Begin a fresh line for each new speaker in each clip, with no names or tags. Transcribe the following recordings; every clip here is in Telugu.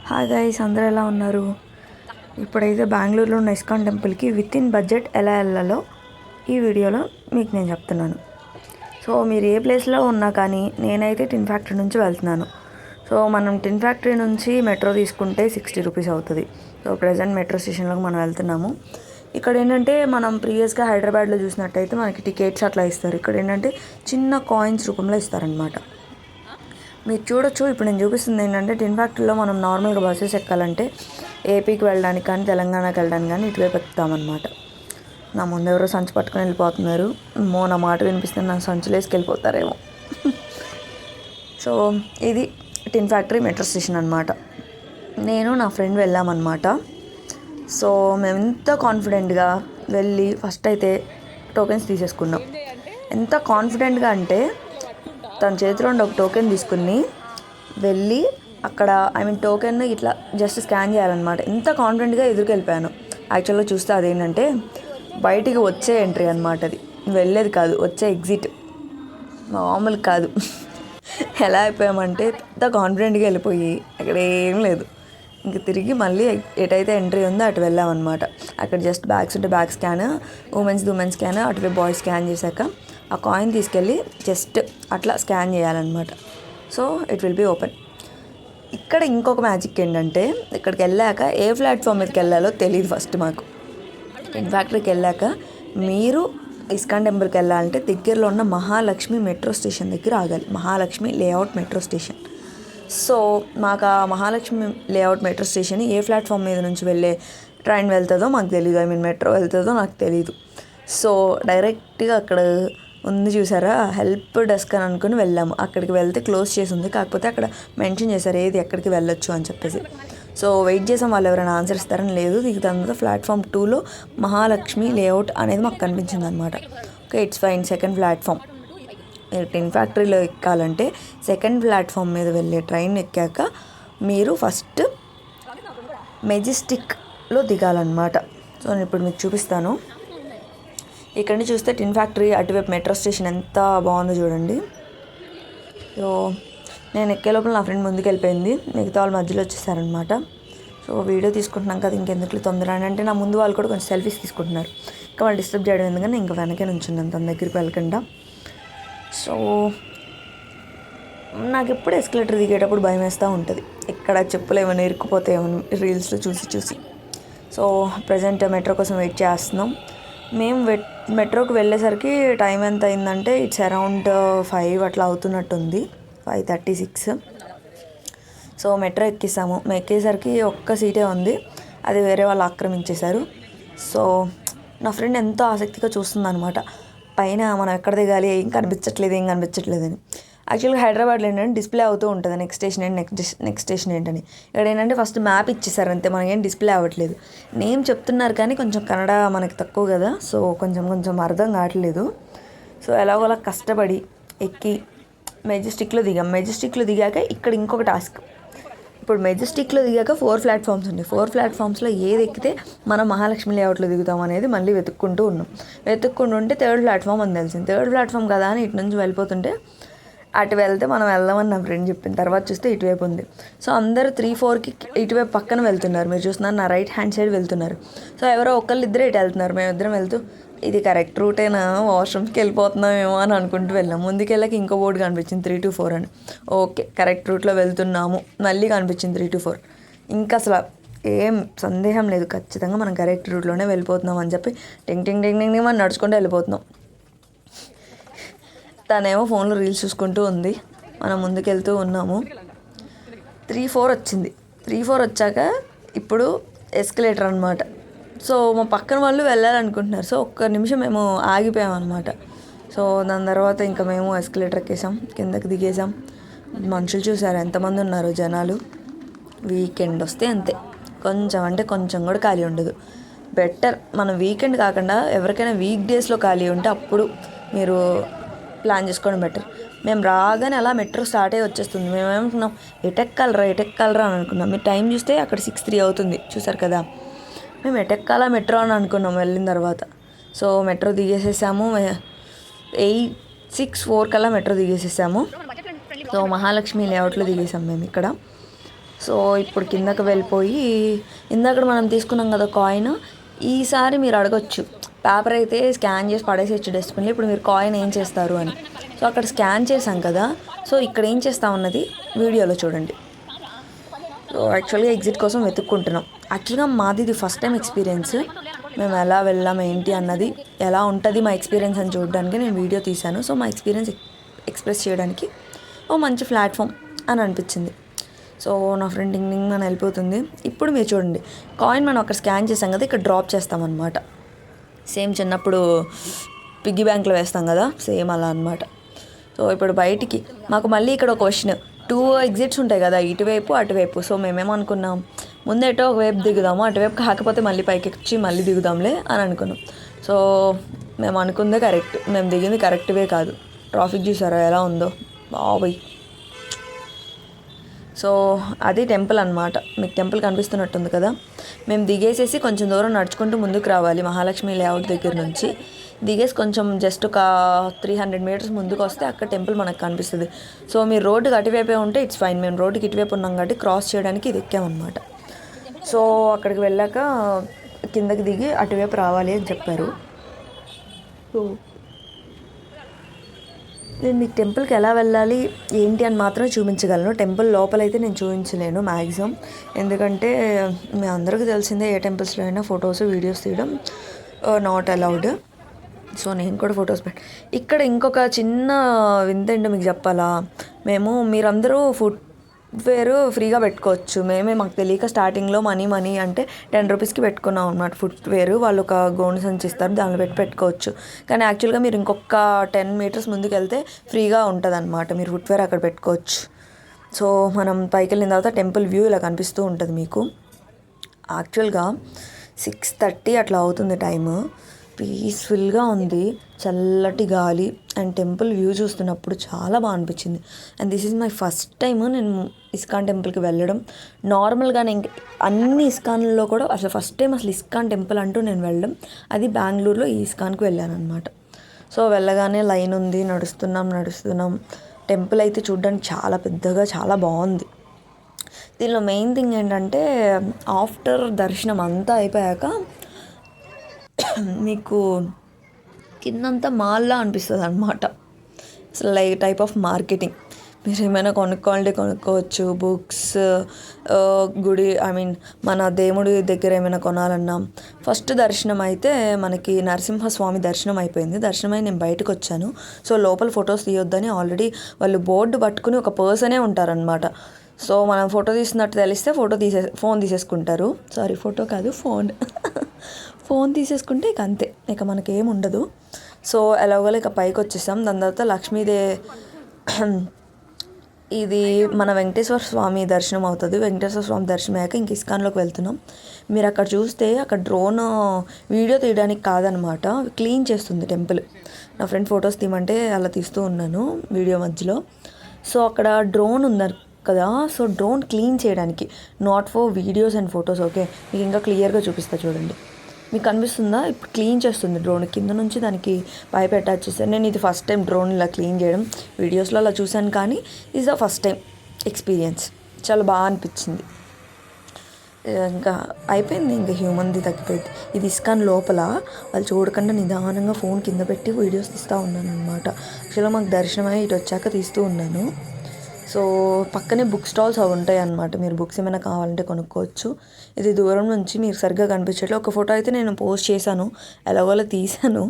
హాయ్ గైస్, అందరూ ఎలా ఉన్నారు? ఇప్పుడైతే బెంగళూరులో ఉన్న ఇస్కాన్ టెంపుల్కి విత్ ఇన్ బడ్జెట్ ఎలా వెళ్ళాలో ఈ వీడియోలో మీకు నేను చెప్తున్నాను. సో మీరు ఏ ప్లేస్లో ఉన్నా కానీ నేనైతే టిన్ ఫ్యాక్టరీ నుంచి వెళ్తున్నాను. సో మనం టిన్ ఫ్యాక్టరీ నుంచి మెట్రో తీసుకుంటే 60 రూపీస్ అవుతుంది. సో ప్రజెంట్ మెట్రో స్టేషన్లోకి మనం వెళ్తున్నాము. ఇక్కడ ఏంటంటే మనం ప్రీవియస్గా హైదరాబాద్లో చూసినట్టయితే మనకి టికెట్స్ అట్లా ఇస్తారు. ఇక్కడ ఏంటంటే చిన్న కాయిన్స్ రూపంలో ఇస్తారనమాట. మీరు చూడొచ్చు. ఇప్పుడు నేను చూపిస్తుంది ఏంటంటే టిన్ ఫ్యాక్టరీలో మనం నార్మల్గా బస్సెస్ ఎక్కాలంటే ఏపీకి వెళ్ళడానికి కానీ తెలంగాణకి వెళ్ళడానికి కానీ ఇటువైపు ఎక్కుతామన్నమాట. నా ముందు ఎవరో సంచి పట్టుకొని వెళ్ళిపోతున్నారు. నా మాట వినిపిస్తే నా సంచులు వేసుకెళ్ళిపోతారేమో. సో ఇది టిన్ ఫ్యాక్టరీ మెట్రో స్టేషన్ అనమాట. నేను నా ఫ్రెండ్ వెళ్ళామన్నమాట. సో మేము ఎంత కాన్ఫిడెంట్గా వెళ్ళి ఫస్ట్ అయితే టోకెన్స్ తీసేసుకున్నాం. ఎంత కాన్ఫిడెంట్గా అంటే తన చేతిలో ఉండి ఒక టోకెన్ తీసుకుని వెళ్ళి అక్కడ టోకెన్ ఇట్లా జస్ట్ స్కాన్ చేయాలన్నమాట. ఎంత కాన్ఫిడెంట్గా ఎదురుకెళ్ళిపోయాను. యాక్చువల్గా చూస్తే అదేంటంటే బయటికి వచ్చే ఎంట్రీ అనమాట. అది వెళ్ళేది కాదు, వచ్చే ఎగ్జిట్. మామూలు కాదు. ఎలా అయిపోయామంటే పెద్ద కాన్ఫిడెంట్గా వెళ్ళిపోయి అక్కడ ఏం లేదు. ఇంక తిరిగి మళ్ళీ ఎటైతే ఎంట్రీ ఉందో అటు వెళ్ళామన్నమాట. అక్కడ జస్ట్ బ్యాగ్స్ ఉంటే బ్యాగ్ స్కాన్, ఉమెన్స్ స్కాన్, అటువైపు బాయ్స్ స్కాన్ చేశాక ఆ కాయిన్ తీసుకెళ్ళి జస్ట్ అట్లా స్కాన్ చేయాలన్నమాట. So it will be open. ఇక్కడ ఇంకొక మ్యాజిక్ ఏంటంటే ఇక్కడికి వెళ్ళాక ఏ ప్లాట్ఫామ్ మీదకి వెళ్ళాలో తెలియదు ఫస్ట్ మాకు. టిన్ ఫ్యాక్టరీకి వెళ్ళాక మీరు ఇస్కాన్ టెంపుల్కి వెళ్ళాలంటే దగ్గరలో ఉన్న మహాలక్ష్మి మెట్రో స్టేషన్ దగ్గర ఆగాలి. Mahalakshmi layout metro station. So మాకు ఆ మహాలక్ష్మి లేఅవుట్ మెట్రో స్టేషన్ ఏ ప్లాట్ఫామ్ మీద నుంచి వెళ్ళే ట్రైన్ వెళ్తుందో మాకు తెలియదు. మెట్రో వెళ్తుందో నాకు తెలియదు. సో డైరెక్ట్గా అక్కడ ఉంది చూసారా, హెల్ప్ డెస్క్ అని అనుకుని వెళ్ళాము. అక్కడికి వెళ్తే క్లోజ్ చేసి ఉంది. కాకపోతే అక్కడ మెన్షన్ చేశారు ఏది ఎక్కడికి వెళ్ళొచ్చు అని చెప్పేసి. సో వెయిట్ చేసాం వాళ్ళు ఎవరైనా ఆన్సర్ ఇస్తారని. లేదు, దిగుతాం తర్వాత ప్లాట్ఫామ్ 2లో మహాలక్ష్మి లేఅవుట్ అనేది మాకు కనిపించింది అనమాట. Okay, it's fine. Second platform. మీరు టిన్ ఫ్యాక్టరీలో ఎక్కాలంటే సెకండ్ ప్లాట్ఫామ్ మీద వెళ్ళే ట్రైన్ ఎక్కాక మీరు ఫస్ట్ మెజెస్టిక్లో దిగాలన్నమాట. సో నేను ఇప్పుడు మీకు చూపిస్తాను. ఇక్కడ నుంచి చూస్తే టిన్ ఫ్యాక్టరీ అటువైపు మెట్రో స్టేషన్ ఎంత బాగుందో చూడండి. సో నేను ఎక్కే లోపల నా ఫ్రెండ్ ముందుకు వెళ్ళిపోయింది, మిగతా వాళ్ళు మధ్యలో వచ్చేసారనమాట. సో వీడియో తీసుకుంటున్నాం కదా ఇంకెందుకు తొందర అని అంటే నా ముందు వాళ్ళు కూడా కొంచెం సెల్ఫీస్ తీసుకుంటున్నారు. ఇంకా వాళ్ళు డిస్టర్బ్ చేయడం ఎందుకని ఇంకా వెనకే నుంచున్నాను తన దగ్గరికి వెళ్ళకుండా. సో నాకు ఎప్పుడు ఎస్కలేటర్ దిగేటప్పుడు భయం వేస్తూ ఉంటుంది. ఎక్కడ చెప్పులు ఏమైనా ఇరుక్కుపోతాయేమో రీల్స్లో చూసి. సో ప్రజెంట్ మెట్రో కోసం వెయిట్ చేస్తున్నాం. మేము మెట్రోకి వెళ్ళేసరికి టైం ఎంత అయిందంటే ఇట్స్ అరౌండ్ 5 అట్లా అవుతున్నట్టుంది, 5:36. So metro ఎక్కిస్తాము. మేము ఎక్కేసరికి ఒక్క సీటే ఉంది, అది వేరే వాళ్ళు ఆక్రమించేశారు. సో నా ఫ్రెండ్ ఎంతో ఆసక్తిగా చూస్తుంది అనమాట. పైన మనం ఎక్కడ దిగాలి, ఏం కనిపించట్లేదని. యాక్చువల్గా హైదరాబాద్లో ఏంటంటే డిస్ప్లే అవుతూ ఉంటుంది నెక్స్ట్ స్టేషన్ ఏంటి, నెక్స్ట్ స్టేషన్ ఏంటని. ఇక్కడ ఏంటంటే ఫస్ట్ మ్యాప్ ఇచ్చేసారు అంతే, మనకి ఏం డిస్ప్లే అవ్వట్లేదు. నేమ్ చెప్తున్నారు కానీ కొంచెం కన్నడ మనకి తక్కువ కదా, సో కొంచెం అర్థం కావట్లేదు. సో ఎలాగోలా కష్టపడి ఎక్కి మెజెస్టిక్లో దిగాం. మెజెస్టిక్లో దిగాక ఇక్కడ ఇంకొక టాస్క్. ఇప్పుడు మెజెస్టిక్లో దిగాక 4 ప్లాట్ఫామ్స్ ఉన్నాయి. 4 ప్లాట్ఫామ్స్లో ఏది ఎక్కితే మనం మహాలక్ష్మి లేఅవుట్లో దిగుతాం అనేది మళ్ళీ వెతుక్కుంటూ ఉంటే 3rd ప్లాట్ఫామ్ అని తెలిసింది. 3rd ప్లాట్ఫామ్ కదా అని ఇటు నుంచి వెళ్ళిపోతుంటే అటు వెళ్తే మనం వెళ్దామని నా ఫ్రెండ్ చెప్పింది. తర్వాత చూస్తే ఇటువైపు ఉంది. సో అందరూ 3-4కి ఇటువైపు పక్కన వెళ్తున్నారు. మీరు చూస్తున్నారు నా రైట్ హ్యాండ్ సైడ్ వెళ్తున్నారు. సో ఎవరో ఇద్దరే ఇటు వెళ్తున్నారు. మేమిద్దరం వెళ్తూ ఇది కరెక్ట్ రూటేనా, వాష్రూమ్స్కి వెళ్ళిపోతున్నామేమో అని అనుకుంటూ వెళ్ళాం. ముందుకెళ్ళకి ఇంకో బోర్డు కనిపించింది 3-4 అని. ఓకే, కరెక్ట్ రూట్లో వెళ్తున్నాము. మళ్ళీ కనిపించింది 3-4. ఇంకా అసలు ఏం సందేహం లేదు, ఖచ్చితంగా మనం కరెక్ట్ రూట్లోనే వెళ్ళిపోతున్నాం అని చెప్పి టింగ్ మనం నడుచుకుంటూ వెళ్ళిపోతున్నాం. తనేమో ఫోన్లో రీల్స్ చూసుకుంటూ ఉంది, మనం ముందుకెళ్తూ ఉన్నాము. 3-4 వచ్చింది. 3-4 వచ్చాక ఇప్పుడు ఎస్కలేటర్ అనమాట. సో మా పక్కన వాళ్ళు వెళ్ళాలనుకుంటున్నారు. సో ఒక్క నిమిషం మేము ఆగిపోయాం అనమాట. సో దాని తర్వాత ఇంకా మేము ఎస్కలేటర్ ఎక్కేసాం, కిందకి దిగేసాం. మనుషులు చూసారు ఎంతమంది ఉన్నారు జనాలు. వీకెండ్ వస్తే అంతే, కొంచెం కూడా ఖాళీ ఉండదు. బెటర్ మనం వీకెండ్ కాకుండా ఎవరికైనా వీక్ డేస్లో ఖాళీ ఉంటే అప్పుడు మీరు ప్లాన్ చేసుకోవడం బెటర్. మేము రాగానే అలా మెట్రో స్టార్ట్ అయ్యి వచ్చేస్తుంది. మేము ఏమనుకున్నాం ఎటెక్కాలరా అని అనుకున్నాం. మీరు టైం చూస్తే అక్కడ 6:03 అవుతుంది, చూసారు కదా. మేము ఎటెక్కాలా మెట్రో అని అనుకున్నాం వెళ్ళిన తర్వాత. So metro దిగేసేసాము. 8:04 కల్లా మెట్రో దిగేసేసాము. సో మహాలక్ష్మి లేఅవుట్లో దిగేసాం మేము ఇక్కడ. సో ఇప్పుడు కిందకి వెళ్ళిపోయి ఇందాక మనం తీసుకున్నాం కదా కాయిన్, ఈసారి మీరు అడగొచ్చు పేపర్ అయితే స్కాన్ చేసి పడేసేయచ్చు డస్ట్బిన్లో, ఇప్పుడు మీరు కాయిన్ ఏం చేస్తారు అని. సో అక్కడ స్కాన్ చేసాం కదా, సో ఇక్కడ ఏం చేస్తామన్నది వీడియోలో చూడండి. సో యాక్చువల్గా ఎగ్జిట్ కోసం వెతుక్కుంటున్నాం. యాక్చువల్గా మాది ఇది ఫస్ట్ టైం ఎక్స్పీరియన్స్. మేము ఎలా వెళ్ళాం ఏంటి అన్నది, ఎలా ఉంటుంది మా ఎక్స్పీరియన్స్ అని చూడడానికి నేను వీడియో తీశాను. సో మా ఎక్స్పీరియన్స్ ఎక్స్ప్రెస్ చేయడానికి ఓ మంచి ప్లాట్ఫామ్ అని అనిపించింది. సో నా ఫ్రెండ్ డింగ్ డింగ్ అని వెళ్ళిపోతుంది. ఇప్పుడు మీరు చూడండి, కాయిన్ మనం అక్కడ స్కాన్ చేసాం కదా, ఇక్కడ డ్రాప్ చేస్తామన్నమాట. సేమ్ చిన్నప్పుడు పిగ్గీ బ్యాంక్లో వేస్తాం కదా, సేమ్ అలా అనమాట. సో ఇప్పుడు బయటికి మాకు మళ్ళీ ఇక్కడ ఒక క్వశ్చన్, 2 ఎగ్జిట్స్ ఉంటాయి కదా, ఇటువైపు అటువైపు. సో మేమేమనుకున్నాం, ముందేటో ఒకవైపు దిగుదాము, అటువైపు కాకపోతే మళ్ళీ పైకి ఎక్కి మళ్ళీ దిగుదాంలే అని అనుకున్నాం. సో మేము అనుకుందే కరెక్ట్, మేము దిగింది కరెక్ట్ వే కాదు. ట్రాఫిక్ చూసారా ఎలా ఉందో బాబోయ్. సో అది టెంపుల్ అనమాట. మీకు టెంపుల్ కనిపిస్తున్నట్టుంది కదా. మేము దిగేసేసి కొంచెం దూరం నడుచుకుంటూ ముందుకు రావాలి. మహాలక్ష్మి లేఅవుట్ దగ్గర నుంచి దిగేసి కొంచెం జస్ట్ ఒక 300 మీటర్స్ ముందుకు వస్తే అక్కడ టెంపుల్ మనకు కనిపిస్తుంది. సో మీరు రోడ్డుకి అటువైపే ఉంటే ఇట్స్ ఫైన్. మేము రోడ్డుకి ఇటువైపు ఉన్నాం కాబట్టి క్రాస్ చేయడానికి ఇది ఎక్కామన్నమాట. సో అక్కడికి వెళ్ళాక కిందకి దిగి అటువైపు రావాలి అని చెప్పారు. సో నేను మీకు టెంపుల్కి ఎలా వెళ్ళాలి ఏంటి అని మాత్రం చూపించగలను. టెంపుల్ లోపలైతే నేను చూపించలేను మ్యాక్సిమం, ఎందుకంటే మీ అందరికీ తెలిసిందే ఏ టెంపుల్స్లో అయినా ఫొటోస్ వీడియోస్ తీయడం నాట్ అలౌడ్. సో నేను కూడా ఫొటోస్ ఇక్కడ ఇంకొక చిన్న వింతండి మీకు చెప్పాలా. మీరందరూ ఫుట్వేర్ ఫ్రీగా పెట్టుకోవచ్చు. మాకు తెలియక స్టార్టింగ్లో మనీ అంటే 10 రూపీస్కి పెట్టుకున్నాం అనమాట ఫుట్వేర్. వాళ్ళు ఒక గోను సంచి ఇస్తారు, దానిలో పెట్టుకోవచ్చు. కానీ యాక్చువల్గా మీరు ఇంకొక 10 మీటర్స్ ముందుకు వెళ్తే ఫ్రీగా ఉంటుంది అనమాట, మీరు ఫుట్వేర్ అక్కడ పెట్టుకోవచ్చు. సో మనం పైకి వెళ్ళిన తర్వాత టెంపుల్ వ్యూ ఇలా కనిపిస్తూ ఉంటుంది మీకు. యాక్చువల్గా 6:30 అట్లా అవుతుంది టైము. పీస్ఫుల్గా ఉంది, చల్లటి గాలి అండ్ టెంపుల్ వ్యూ చూస్తున్నప్పుడు చాలా బాగా అనిపించింది. And this is my first time నేను ఇస్కాన్ టెంపుల్కి వెళ్ళడం. నార్మల్గా నేను అన్ని ఇస్కాన్లో కూడా అసలు ఫస్ట్ టైం అసలు ఇస్కాన్ టెంపుల్ అంటూ నేను వెళ్ళడం అది బెంగళూరులో ఈ ఇస్కాన్కి వెళ్ళాను అనమాట. సో వెళ్ళగానే లైన్ ఉంది, నడుస్తున్నాం. టెంపుల్ అయితే చూడడానికి చాలా పెద్దగా చాలా బాగుంది. దీనిలో మెయిన్ థింగ్ ఏంటంటే ఆఫ్టర్ దర్శనం అంతా అయిపోయాక మీకు కిందంతా మాల్లా అనిపిస్తుంది అనమాట. అసలు లైక్ టైప్ ఆఫ్ మార్కెటింగ్. మీరు ఏమైనా కొనుక్కోవాలంటే కొనుక్కోవచ్చు. బుక్స్, గుడి మన దేవుడి దగ్గర ఏమైనా కొనాలన్నా. ఫస్ట్ దర్శనం అయితే మనకి నరసింహస్వామి దర్శనం అయిపోయింది. దర్శనమై నేను బయటకు వచ్చాను. సో లోపల ఫొటోస్ తీయొద్దని ఆల్రెడీ వాళ్ళు బోర్డు పట్టుకుని ఒక పర్సనే ఉంటారనమాట. సో మనం ఫోటో తీస్తున్నట్టు తెలిస్తే ఫోన్ తీసేసుకుంటారు. సారీ, ఫోటో కాదు, ఫోన్ తీసేసుకుంటే ఇక అంతే, ఇక మనకేం ఉండదు. సో ఎలాగోలా ఇక పైకి వచ్చేసాం. దాని తర్వాత ఇది మన వెంకటేశ్వర స్వామి దర్శనం అవుతుంది. వెంకటేశ్వర స్వామి దర్శనం అయ్యాక ఇంక ఇస్కాన్లోకి వెళ్తున్నాం. మీరు అక్కడ చూస్తే అక్కడ డ్రోన్ వీడియో తీయడానికి కాదనమాట, క్లీన్ చేస్తుంది టెంపుల్. నా ఫ్రెండ్ ఫొటోస్ తీయమంటే అలా తీస్తూ ఉన్నాను వీడియో మధ్యలో. సో అక్కడ డ్రోన్ ఉంది కదా, సో డ్రోన్ క్లీన్ చేయడానికి, not for videos and photos. Okay, మీకు ఇంకా క్లియర్గా చూపిస్తా చూడండి. మీకు కనిపిస్తుందా? ఇప్పుడు క్లీన్ చేస్తుంది డ్రోన్. కింద నుంచి దానికి పైప్ అటాచ్ చేస్తాను. నేను ఇది ఫస్ట్ టైం డ్రోన్ ఇలా క్లీన్ చేయడం. వీడియోస్లో అలా చూశాను కానీ ఇది ద ఫస్ట్ టైం ఎక్స్పీరియన్స్. చాలా బాగా అనిపించింది. ఇంకా అయిపోయింది, ఇంకా హ్యూమన్ది తగ్గిపోయింది. ఇది ఇస్కాన్ లోపల. వాళ్ళు చూడకుండా నిదానంగా ఫోన్ కింద పెట్టి వీడియోస్ తీస్తూ ఉన్నాను అనమాట. యాక్చువల్గా మాకు దర్శనమై ఇటు వచ్చాక తీస్తూ ఉన్నాను. సో పక్కనే బుక్ స్టాల్స్ అవి ఉంటాయి అన్నమాట. మీరు బుక్స్ ఏమైనా కావాలంటే కొనుక్కోవచ్చు. ఇది దూరం నుంచి మీరు సరిగ్గా కనిపించట్లేదు. ఒక ఫోటో అయితే నేను పోస్ట్ చేశాను, ఎలాగోలా తీశాను.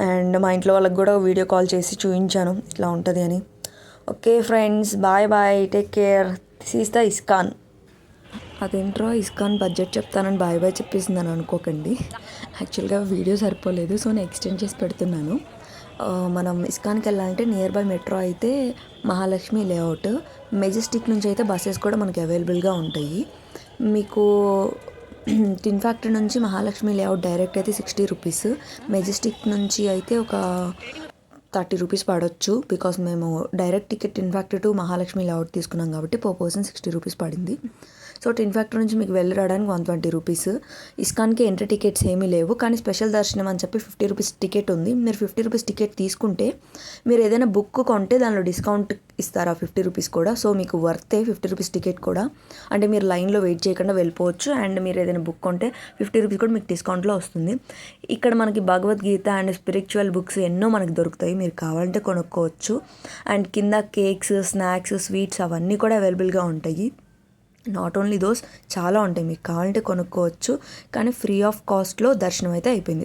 అండ్ మా ఇంట్లో వాళ్ళకి కూడా వీడియో కాల్ చేసి చూపించాను ఇట్లా ఉంటుంది అని. Okay friends, bye, take care. This is the ISKCON. అదేంట్రో ఇస్కాన్ బడ్జెట్ చెప్తానని బాయ్ చెప్పేసిందని అనుకోకండి. యాక్చువల్గా వీడియో సరిపోలేదు, సో నేను ఎక్స్టెండ్ చేసి పెడుతున్నాను. మనం ఇస్కాన్కి వెళ్ళాలంటే నియర్ బై మెట్రో అయితే మహాలక్ష్మి లేఅవుట్, మెజెస్టిక్ నుంచి అయితే బస్సెస్ కూడా మనకి అవైలబుల్గా ఉంటాయి. మీకు టిన్ ఫ్యాక్టరీ నుంచి మహాలక్ష్మి లేఅవుట్ డైరెక్ట్ అయితే 60 రూపీస్, మెజెస్టిక్ నుంచి అయితే ఒక రూపీస్ పడవచ్చు. బికాస్ మేము direct ticket tin factory to Mahalakshmi layout తీసుకున్నాం కాబట్టి పర్ పర్సన్ 60 రూపీస్ పడింది. సో టిన్ ఫ్యాక్టరీ నుంచి మీకు వెళ్ళి రావడానికి 120 రూపీస్. ఇస్కాన్కి ఎంట్రీ టికెట్స్ ఏమీ లేవు, కానీ స్పెషల్ దర్శనం అని చెప్పి 50 రూపీస్ టికెట్ ఉంది. మీరు 50 రూపీస్ టికెట్ తీసుకుంటే మీరు ఏదైనా బుక్ కొంటే దానిలో డిస్కౌంట్ ఇస్తారు ఆ 50 రూపీస్ కూడా. సో మీకు వర్తే 50 రూపీస్ టికెట్ కూడా. అంటే మీరు లైన్లో వెయిట్ చేయకుండా వెళ్ళిపోవచ్చు. అండ్ మీరు ఏదైనా బుక్ కొంటే 50 రూపీస్ కూడా మీకు డిస్కౌంట్లో వస్తుంది. ఇక్కడ మనకి భగవద్గీత అండ్ స్పిరిచువల్ బుక్స్ ఎన్నో మనకి దొరుకుతాయి, మీరు కావాలంటే కొనుక్కోవచ్చు. అండ్ కింద కేక్స్, స్నాక్స్, స్వీట్స్ అవన్నీ కూడా అవైలబుల్గా ఉంటాయి. నాట్ ఓన్లీ దోస్, చాలా ఉంటాయి, మీకు కావాలంటే కొనుక్కోవచ్చు. కానీ ఫ్రీ ఆఫ్ కాస్ట్లో దర్శనం అయితే అయిపోయింది.